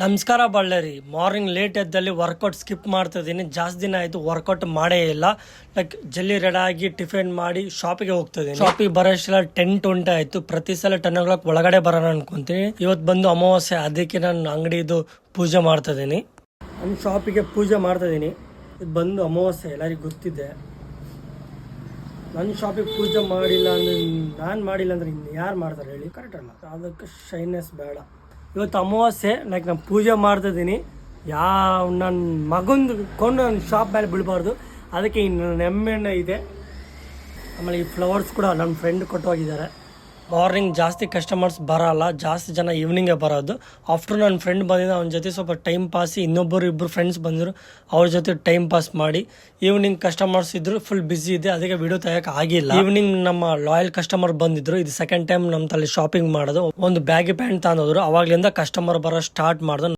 ನಮಸ್ಕಾರ Bellary. Morning late ಎದ್ದಲ್ಲಿ workout skip ಮಾಡ್ತಾ ಇದ್ದೀನಿ. ಜಾಸ್ತಿ ದಿನ ಆಯಿತು ವರ್ಕೌಟ್ ಮಾಡೇ ಇಲ್ಲ. ಲೈಕ್ ಜಲ್ದಿ ರೆಡಿ ಆಗಿ ಟಿಫಿನ್ ಮಾಡಿ ಶಾಪಿಗೆ ಹೋಗ್ತಾ ಇದ್ದೀನಿ. ಶಾಪಿಗೆ ಬರೋಷ್ಟೆಲ್ಲ 10:20 ಆಯಿತು. ಪ್ರತಿ ಸಲ 10 o'clock ಒಳಗಡೆ ಬರೋಣ ಅನ್ಕೊಂತೀನಿ. ಇವತ್ತು ಬಂದು ಅಮಾವಾಸ್ಯೆ, ಅದಕ್ಕೆ ನಾನು ಅಂಗಡಿದು ಪೂಜೆ ಮಾಡ್ತಾ ಇದ್ದೀನಿ. ನಮ್ಮ ಶಾಪಿಗೆ ಪೂಜೆ ಮಾಡ್ತಾ ಇದ್ದೀನಿ. ಇದು ಬಂದು ಅಮಾವಾಸ್ಯೆ, ಎಲ್ಲರಿಗೂ ಗೊತ್ತಿದೆ. ನನ್ನ ಶಾಪಿಗೆ ಪೂಜೆ ಮಾಡಿಲ್ಲ ಅಂದ್ರೆ, ನಾನು ಮಾಡಿಲ್ಲ ಅಂದ್ರೆ ಇನ್ನು ಯಾರು ಮಾಡ್ತಾರೆ ಹೇಳಿ? ಕರೆಕ್ಟ್ ಅಲ್ಲ? ಅದಕ್ಕೆ ಶೈನೆಸ್ ಬೇಡ. ಇವತ್ತು ಅಮಾವಾಸ್ಯೆ, ಲೈಕ್ ನಾನು ಪೂಜೆ ಮಾಡ್ತಾ ಇದ್ದೀನಿ. ನನ್ನ ಮಗಂದು ಕೊಂಡು ನನ್ನ ಶಾಪ್ ಮೇಲೆ ಬೀಳಬಾರ್ದು, ಅದಕ್ಕೆ ಇನ್ನು ನೆಮ್ಮೆಣ್ಣೆ ಇದೆ. ಆಮೇಲೆ ಈ ಫ್ಲವರ್ಸ್ ಕೂಡ ನನ್ನ ಫ್ರೆಂಡ್ ಕೊಟ್ಟು ಹೋಗಿದ್ದಾರೆ. ಮಾರ್ನಿಂಗ್ ಜಾಸ್ತಿ ಕಸ್ಟಮರ್ಸ್ ಬರೋಲ್ಲ, ಜಾಸ್ತಿ ಜನ ಈವ್ನಿಂಗೇ ಬರೋದು. ಆಫ್ಟರ್ ನನ್ನ ಫ್ರೆಂಡ್ ಬಂದಿದ್ದ, ಅವನ ಜೊತೆ ಸ್ವಲ್ಪ ಟೈಮ್ ಪಾಸ್, ಇಬ್ಬರು ಫ್ರೆಂಡ್ಸ್ ಬಂದರು, ಅವ್ರ ಜೊತೆ ಟೈಮ್ ಪಾಸ್ ಮಾಡಿ. ಈವ್ನಿಂಗ್ ಕಸ್ಟಮರ್ಸ್ ಇದ್ರು, ಫುಲ್ ಬ್ಯುಸಿ ಇದೆ, ಅದಕ್ಕೆ ವಿಡಿಯೋ ತೆಗಿಯೋಕೆ ಆಗಿಲ್ಲ. ಈವ್ನಿಂಗ್ ನಮ್ಮ ಲಾಯಲ್ ಕಸ್ಟಮರ್ ಬಂದಿದ್ರು. ಇದು ಸೆಕೆಂಡ್ ಟೈಮ್ ನಮ್ಮ ತಲೆ ಶಾಪಿಂಗ್ ಮಾಡೋದು. ಒಂದು ಬ್ಯಾಗಿ ಪ್ಯಾಂಟ್ ತಂದೋದ್ರು, ಅವಾಗ್ಲಿಂದ ಕಸ್ಟಮರ್ ಬರೋ ಸ್ಟಾರ್ಟ್ ಮಾಡ್ದು.